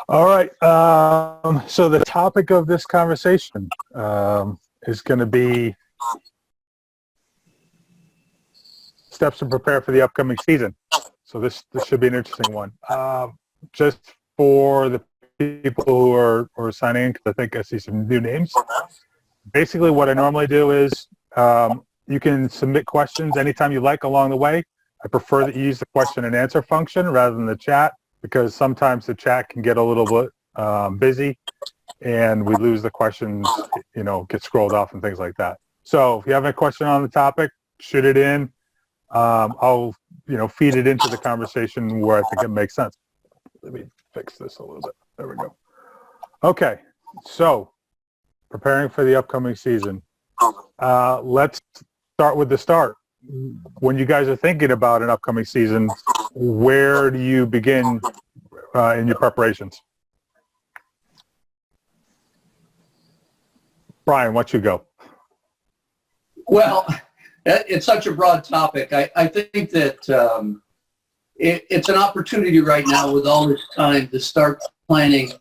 All right. So the topic of this conversation is going to be steps to prepare for the upcoming season. So this should be an interesting one. Just for the people who are signing in, because I think I see some new names. Basically, what I normally do is you can submit questions anytime you like along the way. I prefer that you use the question and answer function rather than the chat, because sometimes the chat can get a little bit busy and we lose the questions, get scrolled off and things like that. So if you have a question on the topic, shoot it in. I'll, feed it into the conversation where I think it makes sense. Let me fix this a little bit. There we go. Okay, so preparing for the upcoming season. Let's start with the start. When you guys are thinking about an upcoming season, where do you begin in your preparations? Brian, why don't you go? Well, it's such a broad topic. I think that it's an opportunity right now with all this time to start planning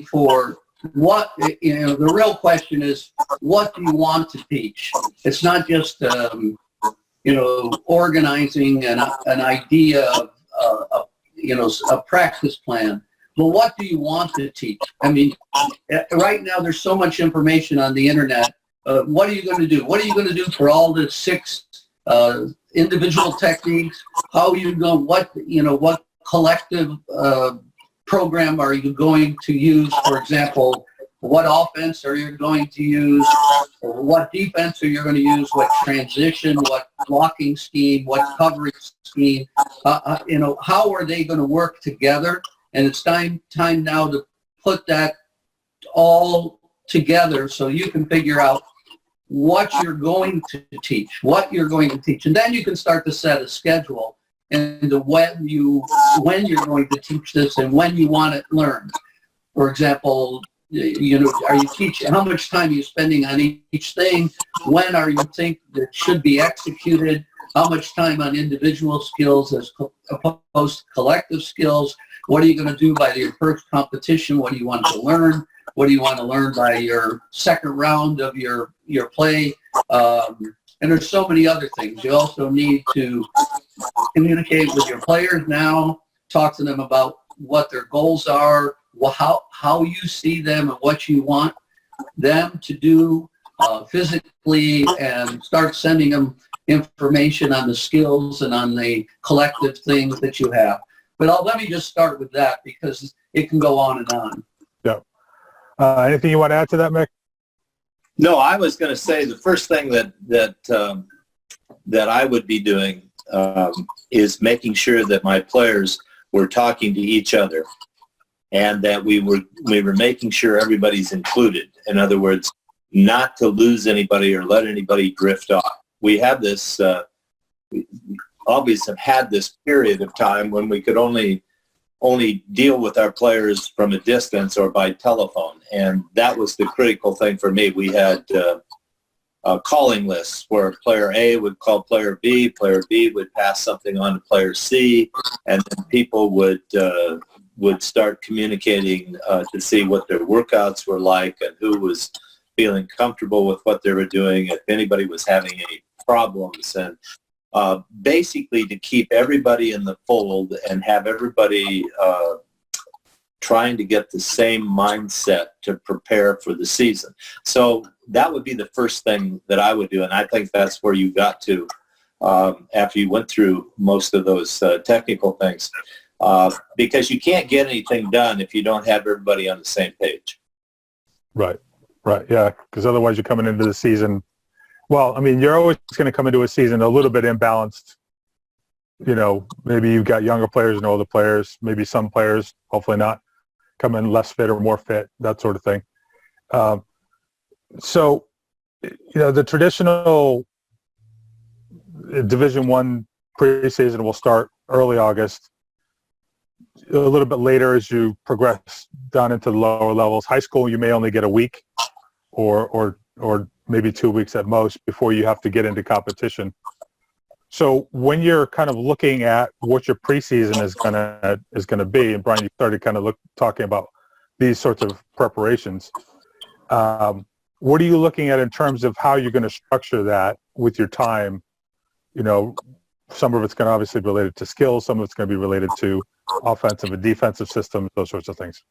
for what, the real question is, what do you want to teach? It's not just, organizing an idea of, a practice plan. But what do you want to teach? I mean, right now there's so much information on the internet. What are you going to do? What are you going to do for all the 6 individual techniques? How are you going? What collective program are you going to use? For example, what offense are you going to use? Or what defense are you going to use? What transition? What blocking scheme? What coverage scheme? How are they going to work together? And it's time now to put that all together so you can figure out what you're going to teach, and then you can start to set a schedule and when you're going to teach this and when you want it learned. For example, are you teaching? How much time are you spending on each thing? When are you think that should be executed? How much time on individual skills as opposed to collective skills? What are you going to do by your first competition? What do you want to learn? What do you want to learn by your second round of your play? And there's so many other things. You also need to communicate with your players now, talk to them about what their goals are, how you see them and what you want them to do physically, and start sending them information on the skills and on the collective things that you have. But let me just start with that because it can go on and on. Yeah. Anything you want to add to that, Mick? No, I was going to say the first thing that I would be doing is making sure that my players were talking to each other, and that we were making sure everybody's included. In other words, not to lose anybody or let anybody drift off. We have this. We always have had this period of time when we could only deal with our players from a distance or by telephone. And that was the critical thing for me. We had calling lists where player A would call player B would pass something on to player C, and then people would start communicating to see what their workouts were like and who was feeling comfortable with what they were doing, if anybody was having any problems, and basically to keep everybody in the fold and have everybody trying to get the same mindset to prepare for the season. So that would be the first thing that I would do, and I think that's where you got to after you went through most of those technical things, because you can't get anything done if you don't have everybody on the same page. Right, yeah, because otherwise you're coming into the season. Well, I mean, you're always going to come into a season a little bit imbalanced. Maybe you've got younger players and older players. Maybe some players, hopefully not, come in less fit or more fit, that sort of thing. So, the traditional Division I preseason will start early August. A little bit later as you progress down into the lower levels. High school, you may only get a week or maybe 2 weeks at most before you have to get into competition. So when you're kind of looking at what your preseason is gonna be, and Brian, you started kind of talking about these sorts of preparations. What are you looking at in terms of how you're going to structure that with your time? You know, some of it's going to obviously be related to skills, some of it's going to be related to offensive and defensive systems, those sorts of things.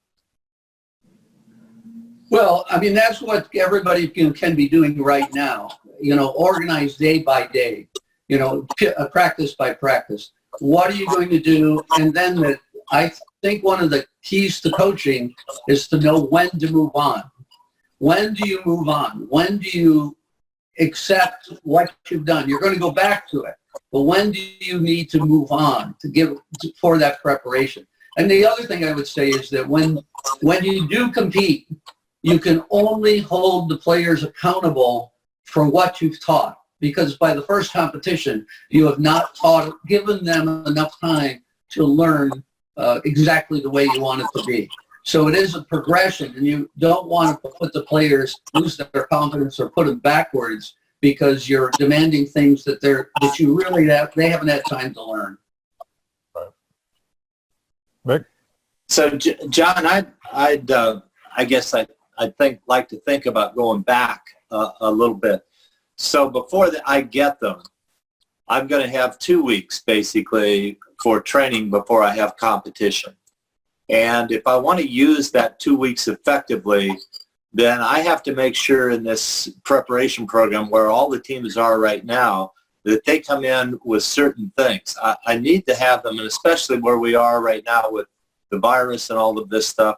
Well, I mean, that's what everybody can be doing right now. You know, organize day by day. You know, practice by practice. What are you going to do? And then I think one of the keys to coaching is to know when to move on. When do you move on? When do you accept what you've done? You're going to go back to it, but when do you need to move on for that preparation? And the other thing I would say is that when you do compete, you can only hold the players accountable for what you've taught, because by the first competition, you have not given them enough time to learn exactly the way you want it to be. So it is a progression, and you don't want to put the players lose their confidence or put them backwards because you're demanding things that they haven't had time to learn. Mick? So, John, I guess I'd like to think about going back a little bit. So before I get them, I'm going to have 2 weeks basically for training before I have competition. And if I want to use that 2 weeks effectively, then I have to make sure in this preparation program where all the teams are right now that they come in with certain things. I need to have them, and especially where we are right now with the virus and all of this stuff,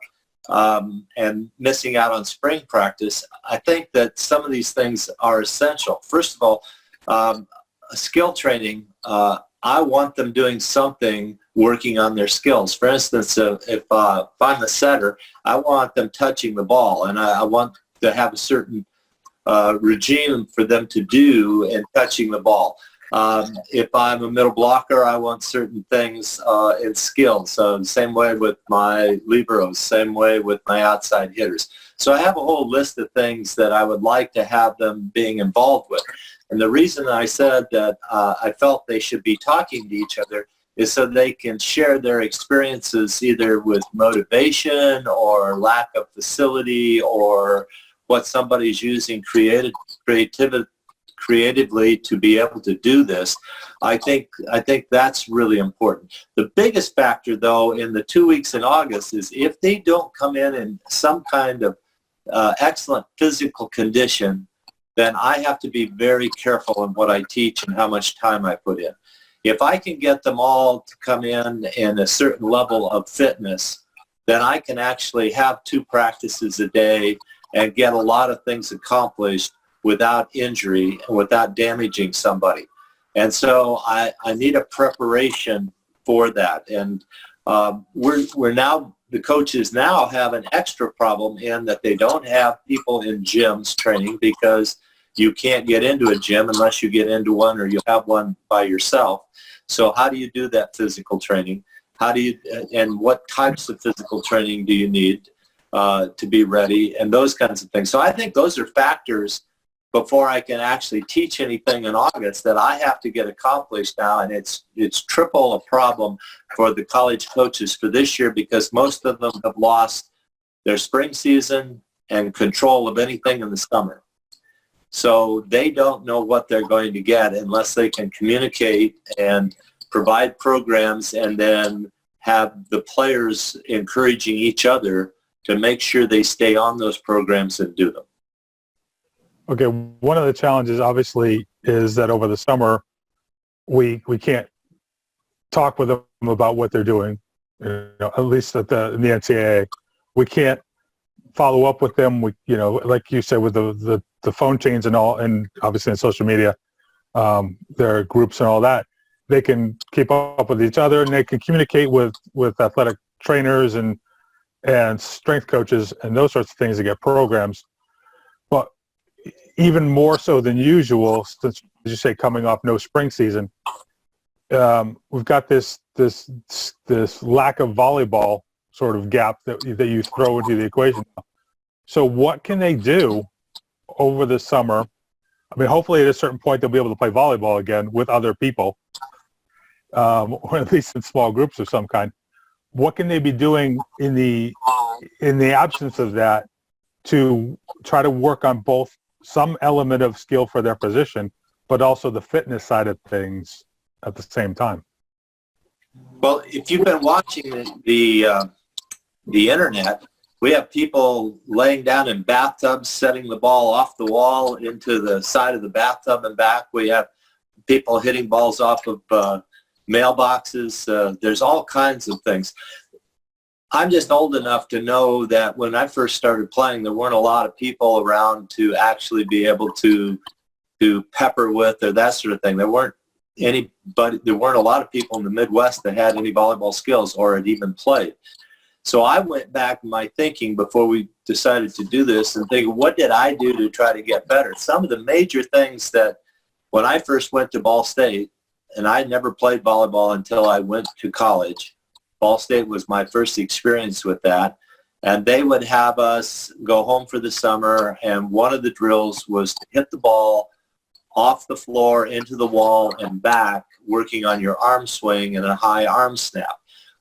and missing out on spring practice, I think that some of these things are essential. First of all, skill training, I want them doing something working on their skills. For instance, if I'm the setter, I want them touching the ball, and I want to have a certain regime for them to do in touching the ball. If I'm a middle blocker, I want certain things in skills. So same way with my liberos, same way with my outside hitters. So I have a whole list of things that I would like to have them being involved with. And the reason I said that I felt they should be talking to each other is so they can share their experiences either with motivation or lack of facility or what somebody's using creatively to be able to do this. I think that's really important. The biggest factor, though, in the 2 weeks in August is if they don't come in some kind of excellent physical condition, then I have to be very careful in what I teach and how much time I put in. If I can get them all to come in a certain level of fitness, then I can actually have 2 practices a day and get a lot of things accomplished without injury and without damaging somebody. And so I need a preparation for that. And we're now, the coaches now have an extra problem in that they don't have people in gyms training because you can't get into a gym unless you get into one or you have one by yourself. So how do you do that physical training? And what types of physical training do you need to be ready, and those kinds of things. So I think those are factors before I can actually teach anything in August that I have to get accomplished now, and it's triple a problem for the college coaches for this year because most of them have lost their spring season and control of anything in the summer. So they don't know what they're going to get unless they can communicate and provide programs and then have the players encouraging each other to make sure they stay on those programs and do them. Okay, one of the challenges obviously is that over the summer we can't talk with them about what they're doing. At least in the NCAA, we can't follow up with them. We, like you said, with the phone chains and all, and obviously in social media, their groups and all that, they can keep up with each other and they can communicate with athletic trainers and strength coaches and those sorts of things to get programs. But even more so than usual, since, as you say, coming off no spring season, we've got this lack of volleyball sort of gap that you throw into the equation. So what can they do over the summer I mean, hopefully at a certain point they'll be able to play volleyball again with other people, or at least in small groups of some kind. What can they be doing in the absence of that to try to work on both some element of skill for their position, but also the fitness side of things at the same time? Well, if you've been watching the internet, we have people laying down in bathtubs, setting the ball off the wall into the side of the bathtub and back. We have people hitting balls off of mailboxes. There's all kinds of things. I'm just old enough to know that when I first started playing, there weren't a lot of people around to actually be able to pepper with or that sort of thing. There weren't a lot of people in the Midwest that had any volleyball skills or had even played. So I went back in my thinking before we decided to do this and think, what did I do to try to get better? Some of the major things that when I first went to Ball State, and I never played volleyball until I went to college. Ball State was my first experience with that. And they would have us go home for the summer, and one of the drills was to hit the ball off the floor into the wall and back, working on your arm swing and a high arm snap.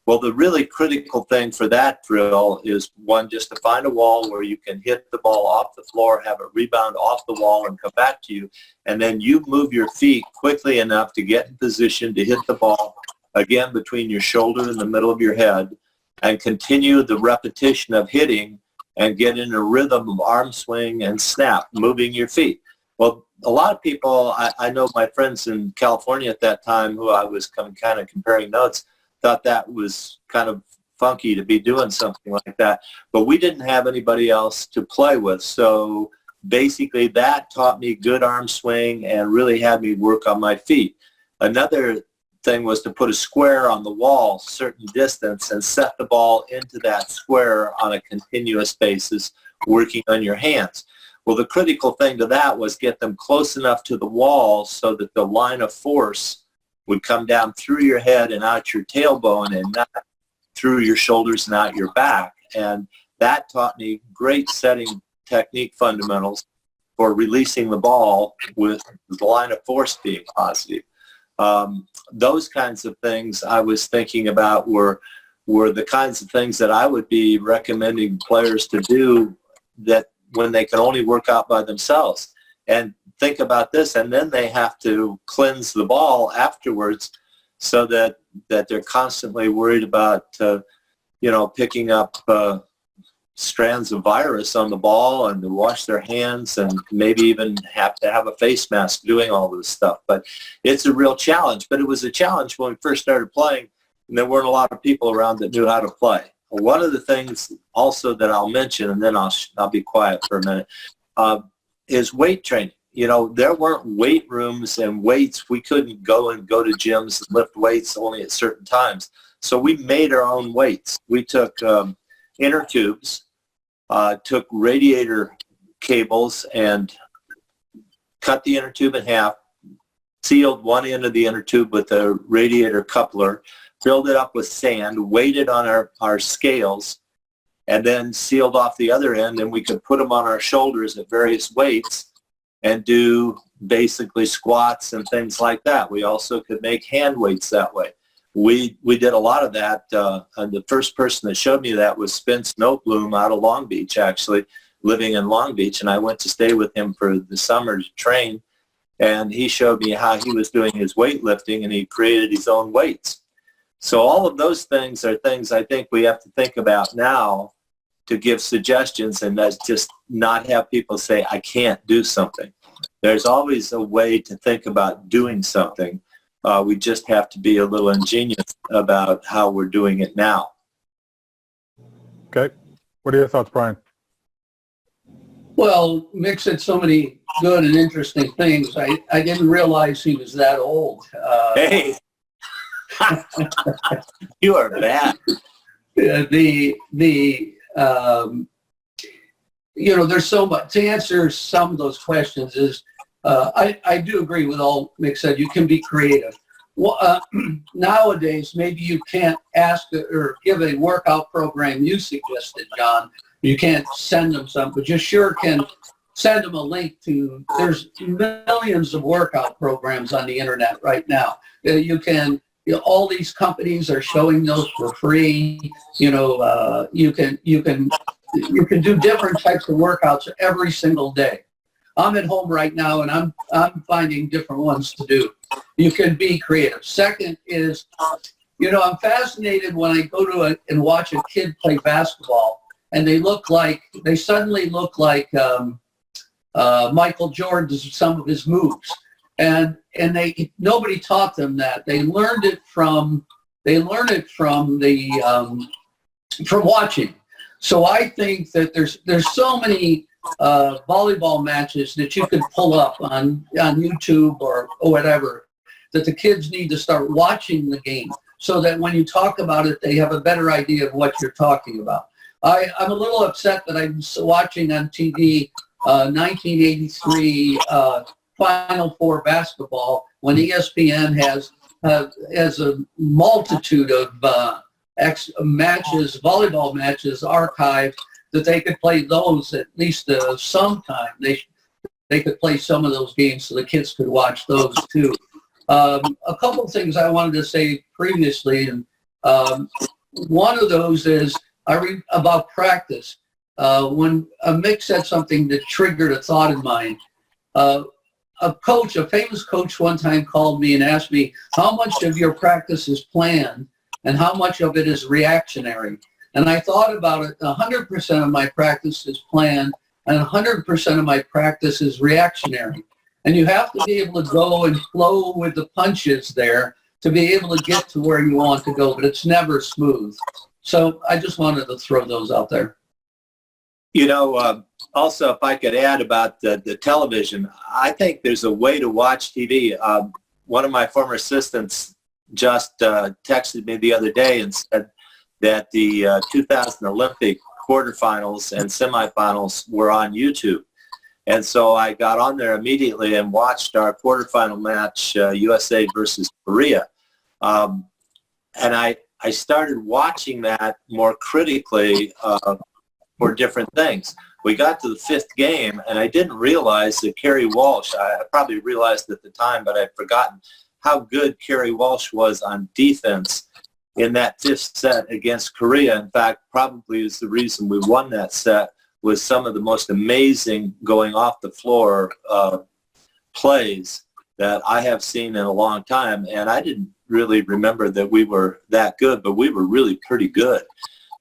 Well, the really critical thing for that drill is, one, just to find a wall where you can hit the ball off the floor, have it rebound off the wall and come back to you, and then you move your feet quickly enough to get in position to hit the ball, again, between your shoulder and the middle of your head, and continue the repetition of hitting and get in a rhythm of arm swing and snap, moving your feet. Well, a lot of people, I know my friends in California at that time who I was kind of comparing notes, thought that was kind of funky to be doing something like that. But we didn't have anybody else to play with. So basically that taught me good arm swing and really had me work on my feet. Another thing was to put a square on the wall, certain distance, and set the ball into that square on a continuous basis, working on your hands. Well, the critical thing to that was get them close enough to the wall so that the line of force would come down through your head and out your tailbone and not through your shoulders and out your back. And that taught me great setting technique fundamentals for releasing the ball with the line of force being positive. Those kinds of things I was thinking about were the kinds of things that I would be recommending players to do that when they can only work out by themselves. And think about this, and then they have to cleanse the ball afterwards so that they're constantly worried about, picking up strands of virus on the ball and to wash their hands and maybe even have to have a face mask doing all this stuff. But it's a real challenge. But it was a challenge when we first started playing, and there weren't a lot of people around that knew how to play. One of the things also that I'll mention, and then I'll be quiet for a minute, is weight training. There weren't weight rooms and weights. We couldn't go to gyms and lift weights only at certain times. So we made our own weights. We took inner tubes, took radiator cables and cut the inner tube in half, sealed one end of the inner tube with a radiator coupler, filled it up with sand, weighed it on our scales, and then sealed off the other end, and we could put them on our shoulders at various weights and do basically squats and things like that. We also could make hand weights that way. We did a lot of that, and the first person that showed me that was Spence Notebloom out of Long Beach, actually, living in Long Beach, and I went to stay with him for the summer to train, and he showed me how he was doing his weightlifting, and he created his own weights. So all of those things are things I think we have to think about now to give suggestions, and that's just not have people say, I can't do something. There's always a way to think about doing something. We just have to be a little ingenious about how we're doing it now. Okay. What are your thoughts, Brian? Well, Mick said so many good and interesting things. I didn't realize he was that old. Hey, you are bad. There's so much to answer some of those questions. Is I do agree with all Mick said. You can be creative. Well, nowadays, maybe you can't ask or give a workout program you suggested, John. You can't send them some, but you sure can send them a link to, there's millions of workout programs on the internet right now. You can, all these companies are showing those for free. You can do different types of workouts every single day. I'm at home right now and I'm finding different ones to do. You can be creative. Second is, I'm fascinated when I go to and watch a kid play basketball and they suddenly look like Michael Jordan's, some of his moves. And nobody taught them that. They learned it from watching. So I think that there's so many volleyball matches that you could pull up on YouTube or whatever, that the kids need to start watching the game so that when you talk about it, they have a better idea of what you're talking about. I'm a little upset that I'm watching on TV 1983 Final Four basketball when ESPN has a multitude of matches, volleyball matches archived, that they could play those at least sometime. They could play some of those games so the kids could watch those too. A couple of things I wanted to say previously, and one of those is about practice. When Mick said something that triggered a thought in mine. A famous coach one time called me and asked me, how much of your practice is planned and how much of it is reactionary? And I thought about it. 100% of my practice is planned and 100% of my practice is reactionary. And you have to be able to go and flow with the punches there to be able to get to where you want to go, but it's never smooth. So I just wanted to throw those out there. Also, if I could add about the television, I think there's a way to watch TV. One of my former assistants just texted me the other day and said that the 2000 Olympic quarterfinals and semifinals were on YouTube. And so I got on there immediately and watched our quarterfinal match, USA versus Korea. And I started watching that more critically for different things. We got to the fifth game, and I didn't realize that Kerry Walsh, I probably realized at the time, but I'd forgotten how good Kerry Walsh was on defense in that fifth set against Korea. In fact, probably is the reason we won that set, was some of the most amazing going off the floor plays that I have seen in a long time. And I didn't really remember that we were that good, but we were really pretty good.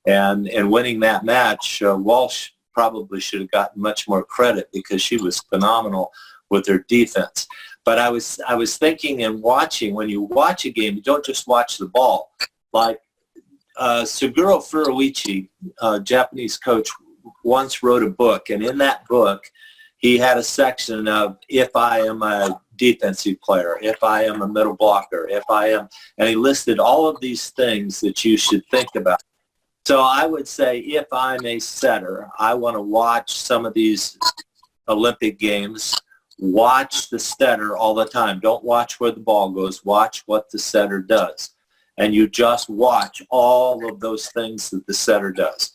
And winning that match, Walsh probably should have gotten much more credit because she was phenomenal with her defense. But I was thinking and watching, when you watch a game, you don't just watch the ball. Like Suguro Furuichi, Japanese coach, once wrote a book, and in that book, he had a section of if I am a defensive player, if I am a middle blocker, if I am, and he listed all of these things that you should think about. So I would say if I'm a setter, I want to watch some of these Olympic games, watch the setter all the time. Don't watch where the ball goes. Watch what the setter does. And you just watch all of those things that the setter does.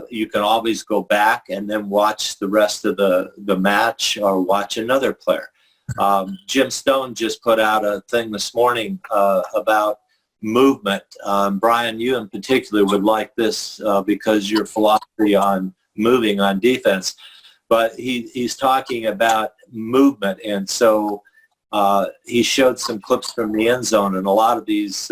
You can always go back and then watch the rest of the match or watch another player. Jim Stone just put out a thing this morning about movement. Brian, you in particular would like this because your philosophy on moving on defense. But he's talking about movement, and so he showed some clips from the end zone, and a lot of these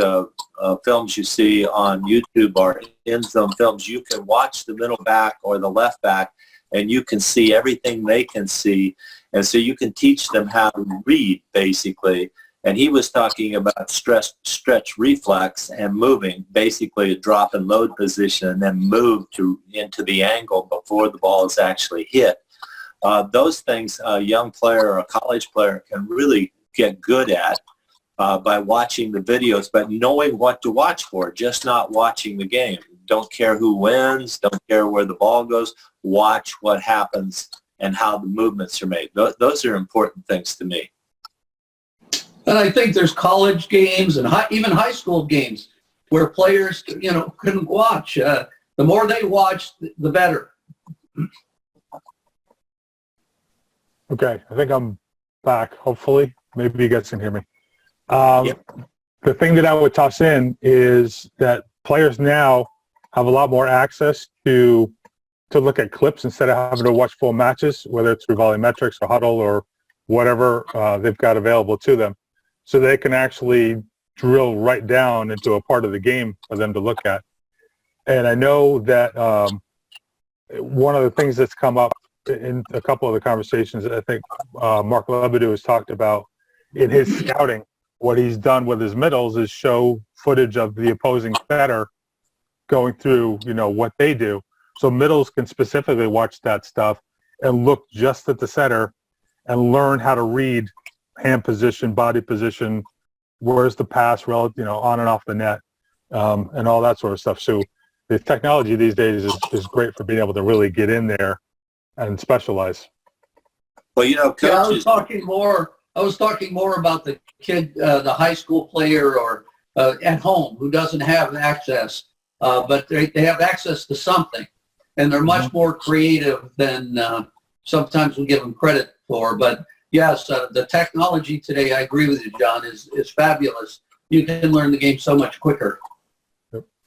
films you see on YouTube are end zone films. You can watch the middle back or the left back, and you can see everything they can see, and so you can teach them how to read, basically. And he was talking about stretch reflex and moving, basically a drop and load position, and then move into the angle before the ball is actually hit. Those things a young player or a college player can really get good at by watching the videos, but knowing what to watch for, just not watching the game. Don't care who wins, don't care where the ball goes, watch what happens and how the movements are made. Those are important things to me. And I think there's college games and even high school games where players, couldn't watch. The more they watch, the better. Okay, I think I'm back. Hopefully, maybe you guys can hear me. Yep. The thing that I would toss in is that players now have a lot more access to look at clips instead of having to watch full matches, whether it's through VolleyMetrics or Huddle or whatever they've got available to them. So they can actually drill right down into a part of the game for them to look at. And I know that one of the things that's come up in a couple of the conversations, I think Mark Lebedeau has talked about in his scouting, what he's done with his middles is show footage of the opposing setter going through, what they do. So middles can specifically watch that stuff and look just at the setter and learn how to read hand position, body position, where's the pass, on and off the net, and all that sort of stuff. So the technology these days is great for being able to really get in there and specialize. Well, coaches. Yeah, I was talking more about the kid, the high school player or at home who doesn't have access, but they have access to something, and they're much more creative than sometimes we give them credit for. But yes, the technology today, I agree with you, John, is fabulous. You can learn the game so much quicker.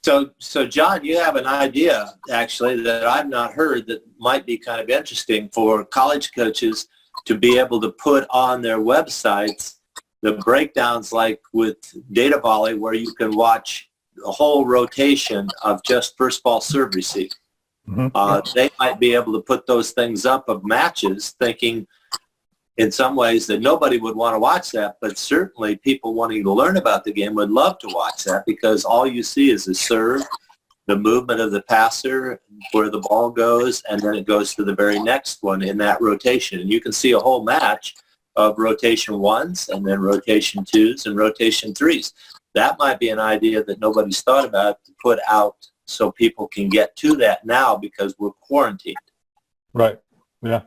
So John, you have an idea actually that I've not heard that might be kind of interesting for college coaches to be able to put on their websites the breakdowns like with data volley, where you can watch a whole rotation of just first ball serve receive. They might be able to put those things up of matches, thinking in some ways that nobody would want to watch that, but certainly people wanting to learn about the game would love to watch that, because all you see is the serve, the movement of the passer, where the ball goes, and then it goes to the very next one in that rotation. And you can see a whole match of rotation ones and then rotation twos and rotation threes. That might be an idea that nobody's thought about to put out so people can get to that now because we're quarantined. Right. Yeah.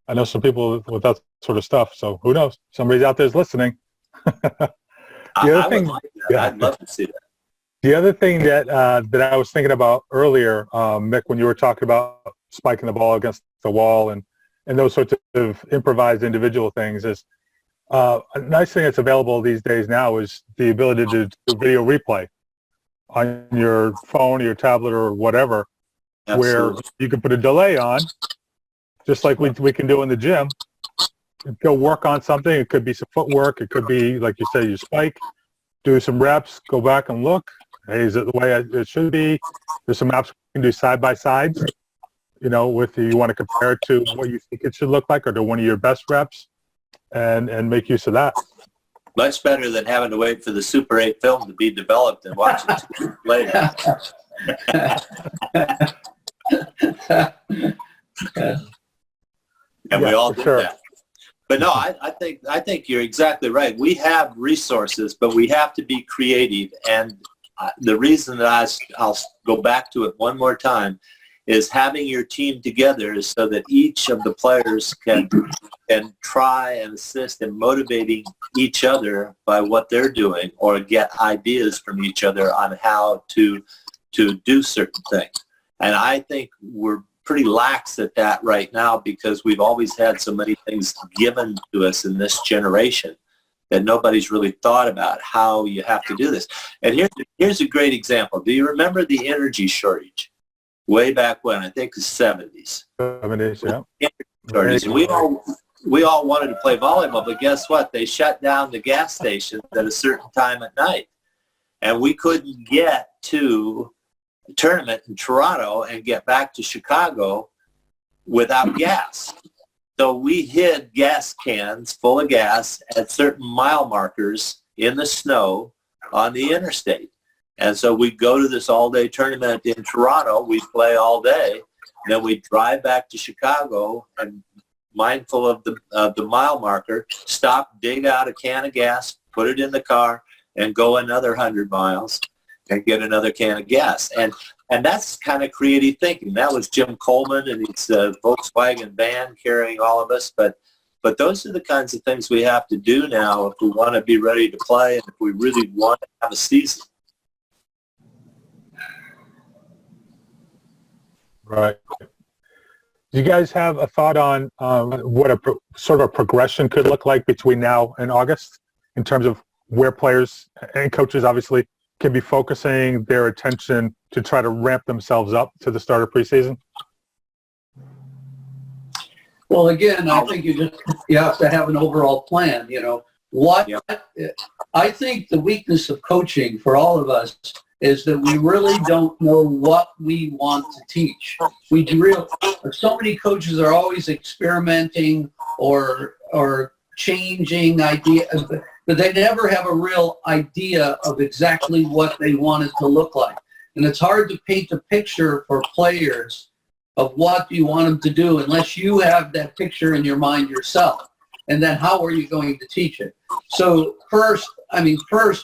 I know some people with that sort of stuff. So who knows? Somebody's out there's listening. I would like that. Yeah. I'd love to see that. The other thing that I was thinking about earlier, Mick, when you were talking about spiking the ball against the wall and those sorts of improvised individual things, is a nice thing that's available these days now is the ability to do video replay on your phone or your tablet or whatever. Absolutely. Where you can put a delay on, just like we can do in the gym. Go work on something. It could be some footwork. It could be, like you say, you spike, do some reps, go back and look. Hey, is it the way it should be? There's some apps you can do side by sides. With you want to compare it to what you think it should look like or to one of your best reps, and make use of that. Much better than having to wait for the Super 8 film to be developed and watch it later. And we all did that. But no, I think you're exactly right. We have resources, but we have to be creative. And the reason that I'll go back to it one more time is having your team together is so that each of the players can try and assist in motivating each other by what they're doing, or get ideas from each other on how to do certain things. And I think we're pretty lax at that right now because we've always had so many things given to us in this generation that nobody's really thought about how you have to do this. And here's a great example. Do you remember the energy shortage? Way back when, I think the 70s. 70s, yeah. Shortage. And we all wanted to play volleyball, but guess what? They shut down the gas stations at a certain time at night. And we couldn't get to a tournament in Toronto and get back to Chicago without gas. So we hid gas cans full of gas at certain mile markers in the snow on the interstate. And so we'd go to this all-day tournament in Toronto. We'd play all day. Then we'd drive back to Chicago and, mindful of the mile marker, stop, dig out a can of gas, put it in the car, and go another 100 miles and get another can of gas. And that's kind of creative thinking. That was Jim Coleman and his Volkswagen van carrying all of us. But those are the kinds of things we have to do now if we want to be ready to play and if we really want to have a season. Right. Do you guys have a thought on what sort of a progression could look like between now and August in terms of where players and coaches obviously can be focusing their attention to try to ramp themselves up to the start of preseason? Well, again, I think you have to have an overall plan. I think the weakness of coaching for all of us is that we really don't know what we want to teach. So many coaches are always experimenting or changing ideas, but they never have a real idea of exactly what they want it to look like. And it's hard to paint a picture for players of what you want them to do unless you have that picture in your mind yourself. And then how are you going to teach it? So first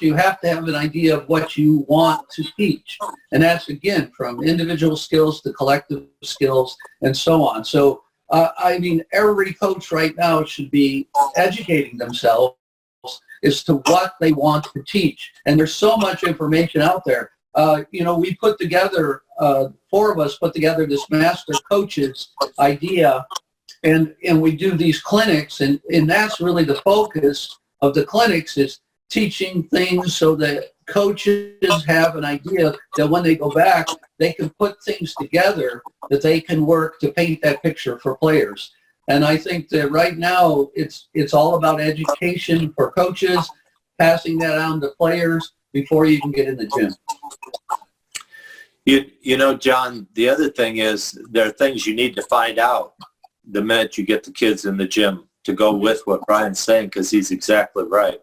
you have to have an idea of what you want to teach. And that's, again, from individual skills to collective skills and so on. So, every coach right now should be educating themselves as to what they want to teach. And there's so much information out there. We put together, four of us put together this master coaches idea, and we do these clinics, and that's really the focus of the clinics, is teaching things so that coaches have an idea that when they go back, they can put things together that they can work to paint that picture for players. And I think that right now it's all about education for coaches, passing that on to players before you can get in the gym. John, the other thing is there are things you need to find out the minute you get the kids in the gym to go with what Brian's saying, because he's exactly right.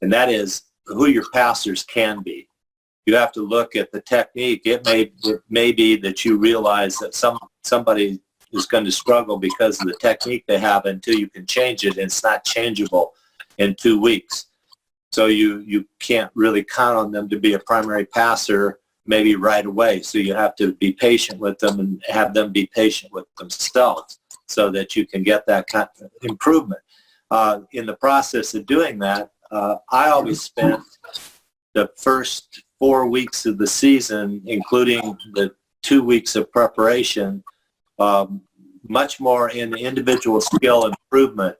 And that is who your passers can be. You have to look at the technique. It may be that you realize that somebody is going to struggle because of the technique they have until you can change it, and it's not changeable in 2 weeks. So you can't really count on them to be a primary passer maybe right away. So you have to be patient with them and have them be patient with themselves so that you can get that kind of improvement. In the process of doing that, I always spent the first 4 weeks of the season, including the 2 weeks of preparation, much more in individual skill improvement.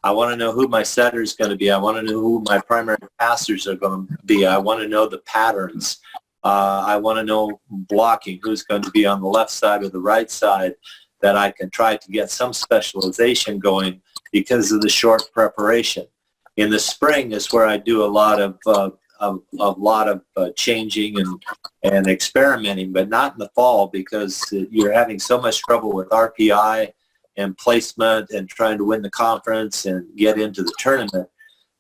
I want to know who my setter is going to be. I want to know who my primary passers are going to be. I want to know the patterns. I want to know blocking, who's going to be on the left side or the right side, that I can try to get some specialization going because of the short preparation. In the spring is where I do a lot of changing and experimenting, but not in the fall, because you're having so much trouble with RPI and placement and trying to win the conference and get into the tournament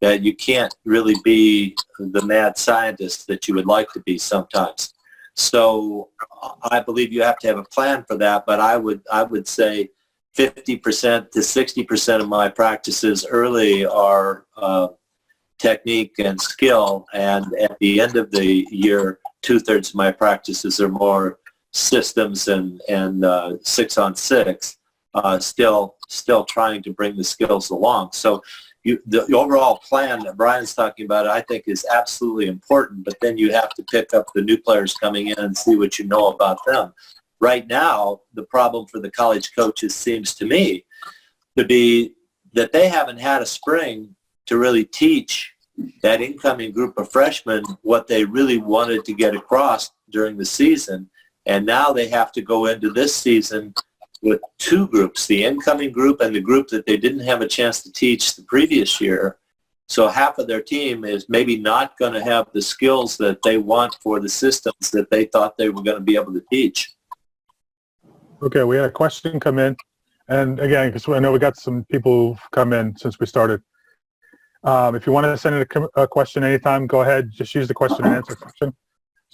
that you can't really be the mad scientist that you would like to be sometimes. So I believe you have to have a plan for that, but I would say 50% to 60% of my practices early are technique and skill, and at the end of the year, 2/3 of my practices are more systems and 6-on-6, still trying to bring the skills along. So the overall plan that Brian's talking about, I think, is absolutely important, but then you have to pick up the new players coming in and see what you know about them. Right now, the problem for the college coaches seems to me to be that they haven't had a spring to really teach that incoming group of freshmen what they really wanted to get across during the season. And now they have to go into this season with two groups, the incoming group and the group that they didn't have a chance to teach the previous year. So half of their team is maybe not going to have the skills that they want for the systems that they thought they were going to be able to teach. Okay, we had a question come in. And again, because I know we got some people who've come in since we started. If you want to send in a question anytime, go ahead. Just use the question and answer section.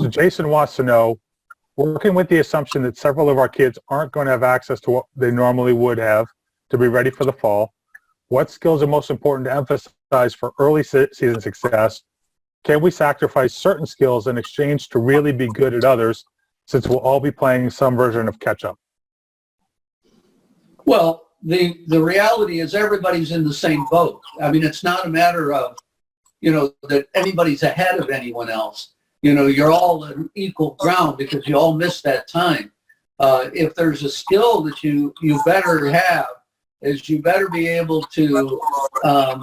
So Jason wants to know, working with the assumption that several of our kids aren't going to have access to what they normally would have to be ready for the fall, what skills are most important to emphasize for early season success? Can we sacrifice certain skills in exchange to really be good at others, since we'll all be playing some version of catch-up? Well, the reality is everybody's in the same boat. I mean, it's not a matter of, that anybody's ahead of anyone else. You're all on equal ground because you all missed that time. If there's a skill that you better have, is you better be able to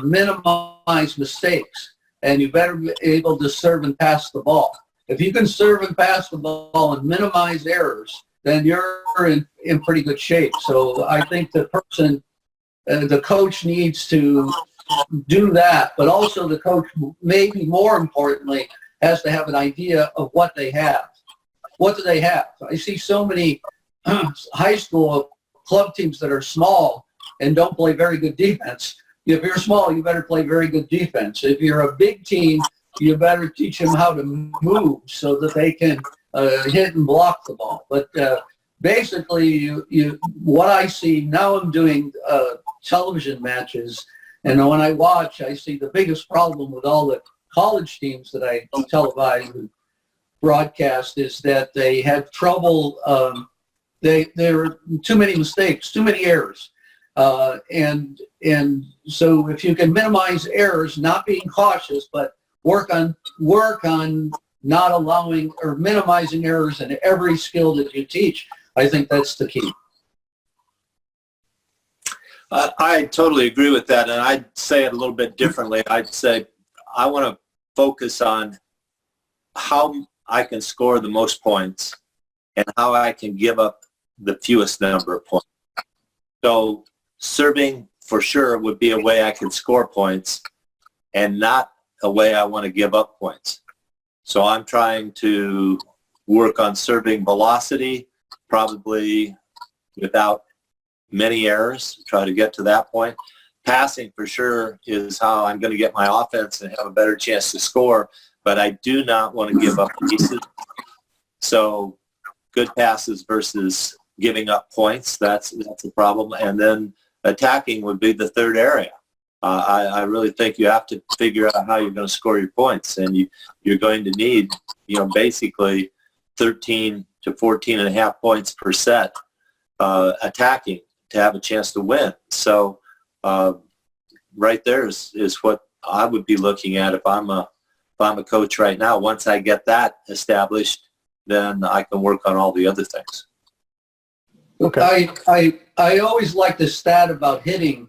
minimize mistakes, and you better be able to serve and pass the ball. If you can serve and pass the ball and minimize errors, then you're in pretty good shape. So I think the coach needs to do that, but also the coach, maybe more importantly, has to have an idea of what they have. What do they have? I see so many high school club teams that are small and don't play very good defense. If you're small, you better play very good defense. If you're a big team, you better teach them how to move so that they can hit and block the ball. But basically, what I see now, I'm doing television matches, and when I watch, I see the biggest problem with all the college teams that I televise and broadcast is that they have trouble. There are too many mistakes, too many errors. And so if you can minimize errors, not being cautious, but work on not allowing or minimizing errors in every skill that you teach, I think that's the key. I totally agree with that, and I'd say it a little bit differently. I'd say I want to focus on how I can score the most points and how I can give up the fewest number of points. So serving for sure would be a way I can score points and not a way I want to give up points. So I'm trying to work on serving velocity, probably without many errors, try to get to that point. Passing for sure is how I'm going to get my offense and have a better chance to score, but I do not want to give up pieces. So good passes versus giving up points, that's a problem. And then attacking would be the third area. I really think you have to figure out how you're going to score your points, and you're going to need, basically 13 to 14 and a half points per set attacking to have a chance to win. So right there is what I would be looking at if I'm a coach right now. Once I get that established, then I can work on all the other things. Okay. I always like the stat about hitting,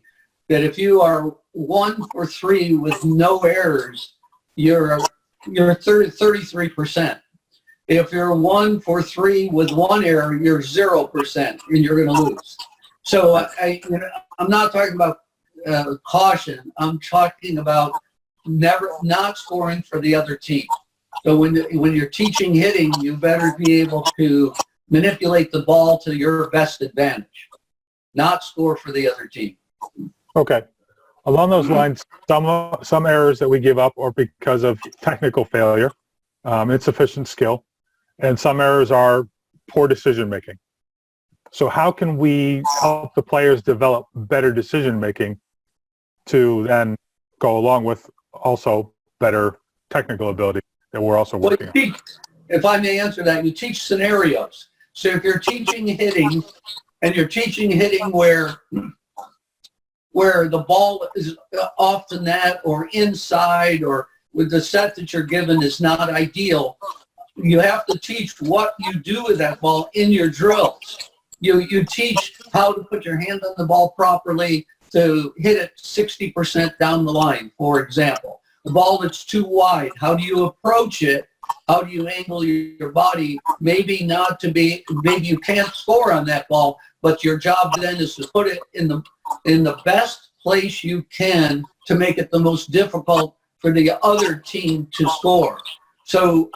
that if you are 1 for 3 with no errors, you're 33%. If you're 1 for 3 with 1 error, you're 0%, and you're going to lose. So I'm not talking about caution. I'm talking about not scoring for the other team. So when you're teaching hitting, you better be able to manipulate the ball to your best advantage, not score for the other team. Okay. Along those lines, some errors that we give up are because of technical failure, insufficient skill, and some errors are poor decision making. So how can we help the players develop better decision making to then go along with also better technical ability that we're also working on? If I may answer that, you teach scenarios. So if you're teaching hitting, and you're teaching hitting where the ball is off the net or inside, or with the set that you're given is not ideal, you have to teach what you do with that ball in your drills. You teach how to put your hand on the ball properly to hit it 60% down the line, for example. The ball that's too wide, how do you approach it? How do you angle your body? Maybe you can't score on that ball, but your job then is to put it in the best place you can to make it the most difficult for the other team to score. So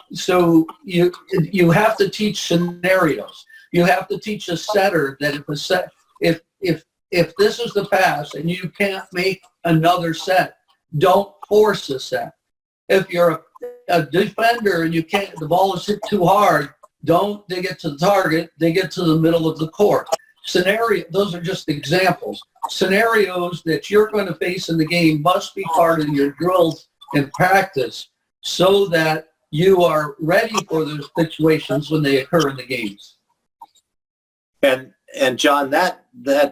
you have to teach scenarios. You have to teach a setter that if this is the pass and you can't make another set, don't force a set. If you're a defender and the ball is hit too hard, don't dig it to the target, dig it to the middle of the court. Those are just examples. Scenarios that you're going to face in the game must be part of your drills and practice so that you are ready for those situations when they occur in the games. And John, that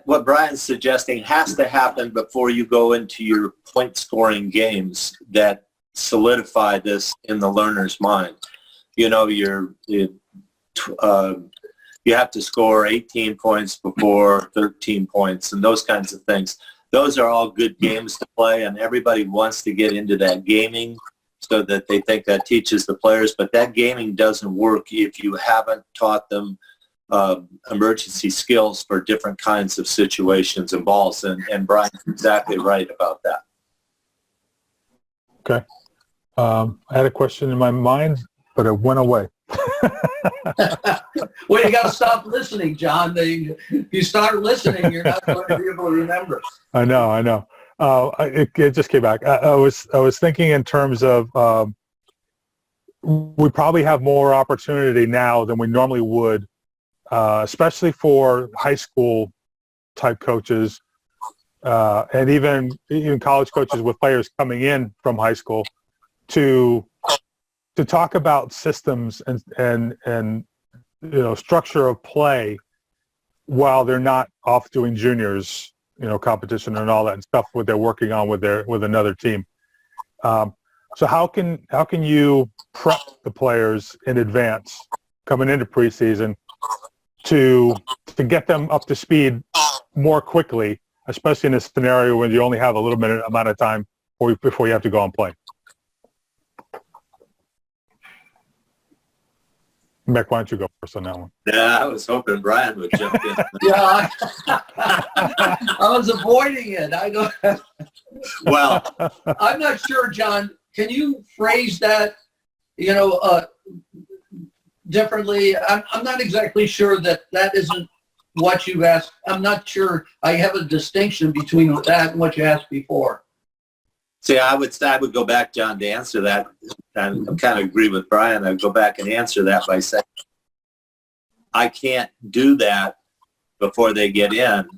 what Brian's suggesting has to happen before you go into your point scoring games that solidify this in the learner's mind. Your you have to score 18 points before 13 points and those kinds of things. Those are all good games to play, and everybody wants to get into that gaming so that they think that teaches the players. But that gaming doesn't work if you haven't taught them emergency skills for different kinds of situations and balls. And Brian's exactly right about that. Okay. I had a question in my mind, but it went away. Well, you got to stop listening, John. If you start listening, you're not going to be able to remember. I know. It just came back. I was thinking in terms of we probably have more opportunity now than we normally would, especially for high school type coaches, and even college coaches with players coming in from high school to talk about systems and structure of play while they're not off doing juniors, competition and all that and stuff what they're working on with another team. So how can you prep the players in advance coming into preseason to get them up to speed more quickly, especially in a scenario when you only have a little minute amount of time before you have to go and play? Mick, why don't you go first on that one? Yeah, I was hoping Brian would jump in. Yeah, I was avoiding it. Well, I'm not sure, John. Can you phrase that, differently? I'm not exactly sure that isn't what you asked. I'm not sure I have a distinction between that and what you asked before. see, I would go back, John, to answer that. And I kind of agree with Brian. I'd go back and answer that by saying, I can't do that before they get in.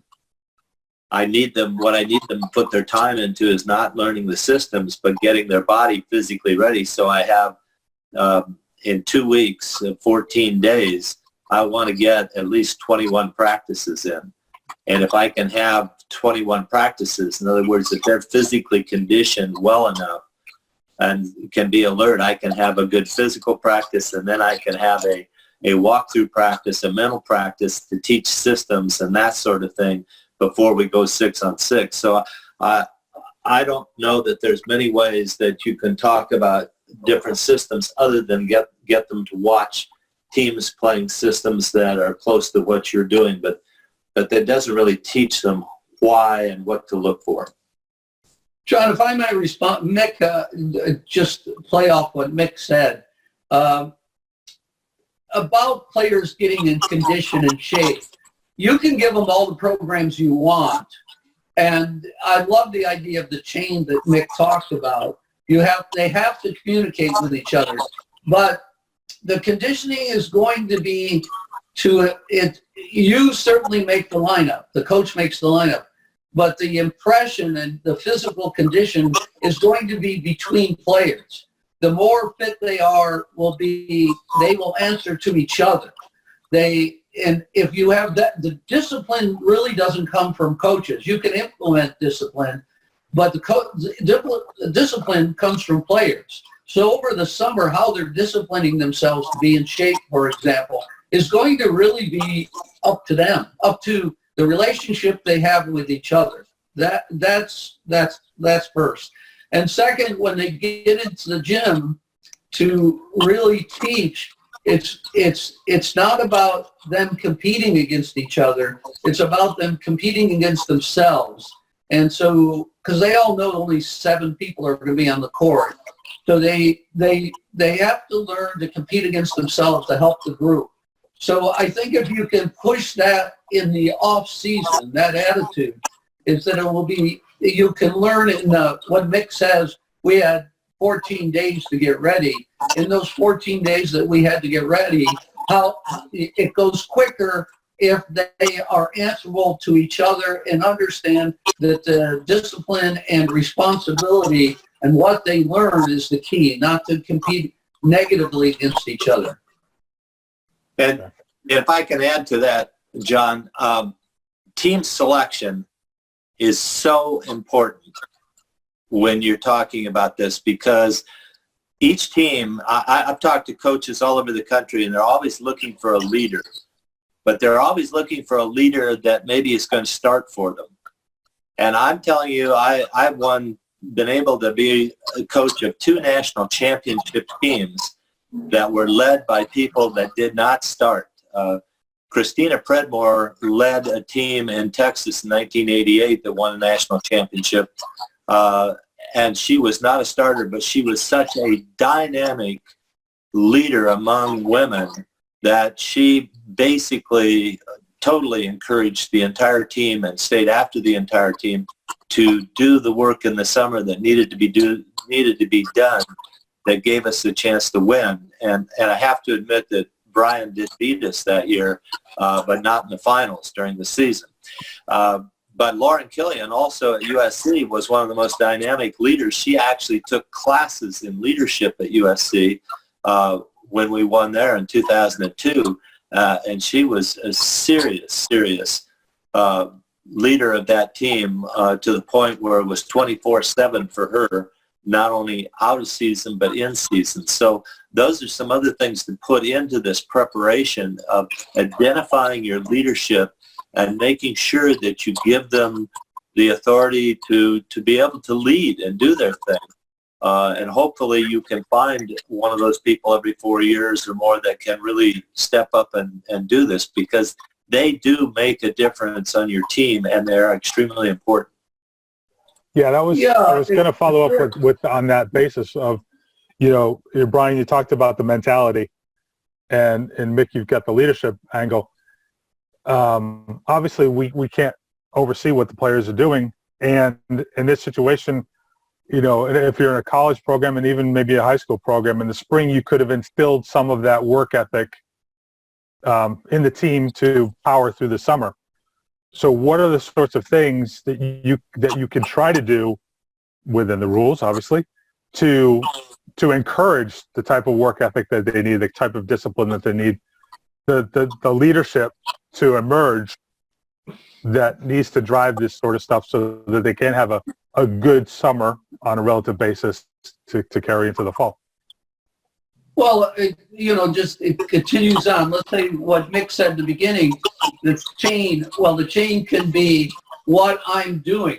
What I need them to put their time into is not learning the systems, but getting their body physically ready. So I have, in 2 weeks, 14 days, I want to get at least 21 practices in. And if I can have 21 practices, in other words, if they're physically conditioned well enough and can be alert, I can have a good physical practice, and then I can have a walkthrough practice, a mental practice to teach systems and that sort of thing before we go 6-on-6. So I don't know that there's many ways that you can talk about different systems other than get them to watch teams playing systems that are close to what you're doing, but that doesn't really teach them why and what to look for. John, if I might respond, Mick, just play off what Mick said about players getting in condition and shape. You can give them all the programs you want, and I love the idea of the chain that Mick talked about. They have to communicate with each other, but the conditioning is going to be you certainly make the lineup. The coach makes the lineup. But the impression and the physical condition is going to be between players. The more fit they are, they will answer to each other. And if you have that, the discipline really doesn't come from coaches. You can implement discipline, but the discipline comes from players. So over the summer, how they're disciplining themselves to be in shape, for example, is going to really be up to them, up to the relationship they have with each other. That's first. And second, when they get into the gym to really teach, it's not about them competing against each other. It's about them competing against themselves. And so, because they all know only 7 people are going to be on the court, so they have to learn to compete against themselves to help the group. So I think if you can push that in the off season, that attitude, is that it will be, you can learn in what Mick says, we had 14 days to get ready. In those 14 days that we had to get ready, how it goes quicker if they are answerable to each other and understand that the discipline and responsibility and what they learn is the key, not to compete negatively against each other. And if I can add to that, John, team selection is so important when you're talking about this, because each team, I've talked to coaches all over the country, and they're always looking for a leader. but they're always looking for a leader that maybe is going to start for them. And I'm telling you, I've been able to be a coach of 2 national championship teams that were led by people that did not start. Christina Predmore led a team in Texas in 1988 that won a national championship. And she was not a starter, but she was such a dynamic leader among women that she basically totally encouraged the entire team and stayed after the entire team to do the work in the summer that needed to be done that gave us the chance to win. And I have to admit that Brian did beat us that year, but not in the finals during the season. But Lauren Killian, also at USC, was one of the most dynamic leaders. She actually took classes in leadership at USC when we won there in 2002. And she was a serious leader of that team to the point where it was 24/7 for her, not only out of season but in season. So those are some other things to put into this preparation of identifying your leadership and making sure that you give them the authority to be able to lead and do their thing. And hopefully you can find one of those people every 4 years or more that can really step up and do this, because they do make a difference on your team and they're extremely important. Yeah, I was going to follow up with on that basis of, Brian, you talked about the mentality, and Mick, you've got the leadership angle. Obviously, we can't oversee what the players are doing, and in this situation, if you're in a college program and even maybe a high school program, in the spring you could have instilled some of that work ethic in the team to power through the summer. So what are the sorts of things that you can try to do within the rules, obviously, to encourage the type of work ethic that they need, the type of discipline that they need, the leadership to emerge that needs to drive this sort of stuff so that they can have a good summer on a relative basis to carry into the fall? Well, it continues on. Let's say what Mick said at the beginning, the chain can be what I'm doing,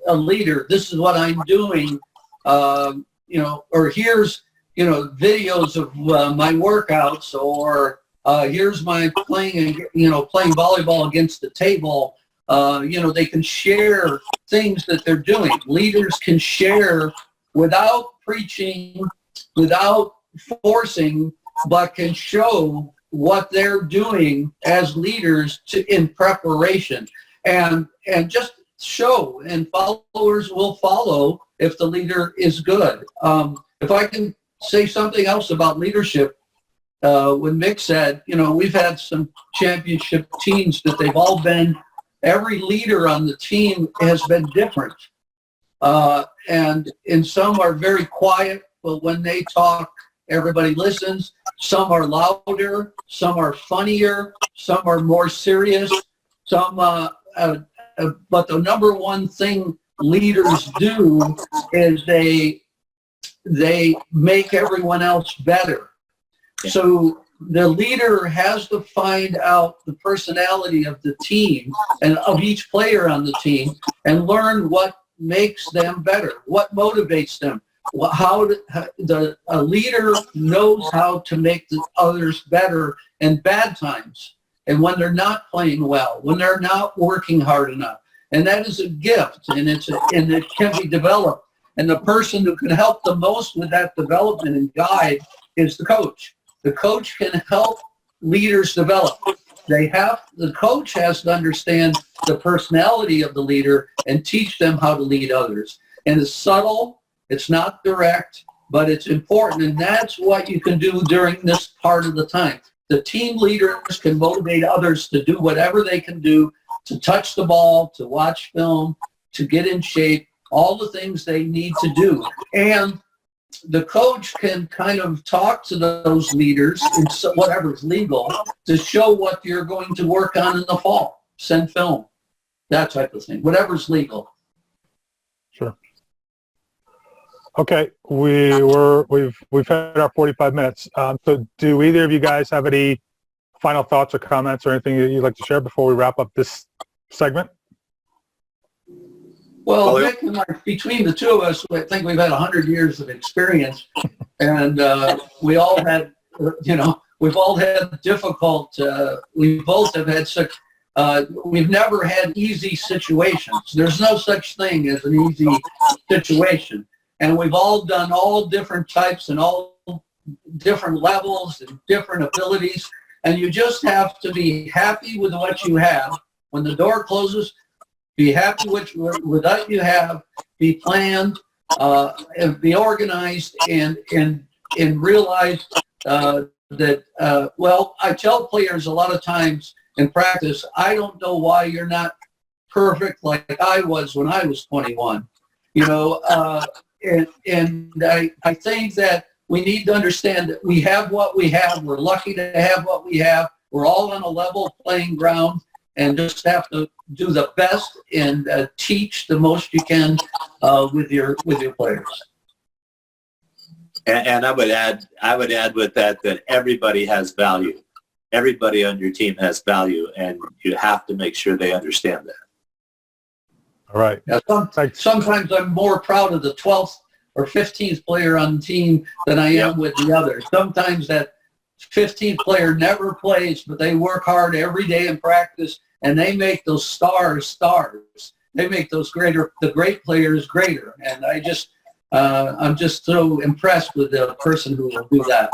a leader. This is what I'm doing, or here's, videos of my workouts, or here's my playing volleyball against the table. They can share things that they're doing. Leaders can share without preaching, without forcing, but can show what they're doing as leaders in preparation, and just show, and followers will follow if the leader is good. If I can say something else about leadership, when Mick said, we've had some championship teams that they've all been, every leader on the team has been different. And some are very quiet, but when they talk, everybody listens. Some are louder, some are funnier, some are more serious, but the number one thing leaders do is they make everyone else better. Yeah. So the leader has to find out the personality of the team and of each player on the team and learn what makes them better, what motivates them. A leader knows how to make the others better in bad times and when they're not playing well, when they're not working hard enough. And that is a gift, and it can be developed. And the person who can help the most with that development and guide is the coach. The coach can help leaders develop. The coach has to understand the personality of the leader and teach them how to lead others. And it's subtle, it's not direct, but it's important. And that's what you can do during this part of the time. The team leaders can motivate others to do whatever they can do, to touch the ball, to watch film, to get in shape, all the things they need to do. And the coach can kind of talk to those leaders in whatever's legal to show what you're going to work on in the fall, send film, that type of thing, whatever's legal. Sure. Okay, we've had our 45 minutes. So do either of you guys have any final thoughts or comments or anything that you'd like to share before we wrap up this segment? Well, Mick and I, between the two of us, I think we've had 100 years of experience, and we all had, we've all had difficult. We both have had such. We've never had easy situations. There's no such thing as an easy situation, and we've all done all different types and all different levels and different abilities, and you just have to be happy with what you have. When the door closes, be happy with what you have, be planned, and be organized, and realize that, well, I tell players a lot of times in practice, I don't know why you're not perfect like I was when I was 21. And I think that we need to understand that we have what we have. We're lucky to have what we have. We're all on a level playing ground, and just have to do the best and teach the most you can with your players. And I would add with that everybody has value. Everybody on your team has value, and you have to make sure they understand that. All right. Yeah, sometimes I'm more proud of the 12th or 15th player on the team than I am with the other. Sometimes that 15th player never plays, but they work hard every day in practice, and they make those stars. They make the great players greater. And I'm just so impressed with the person who will do that.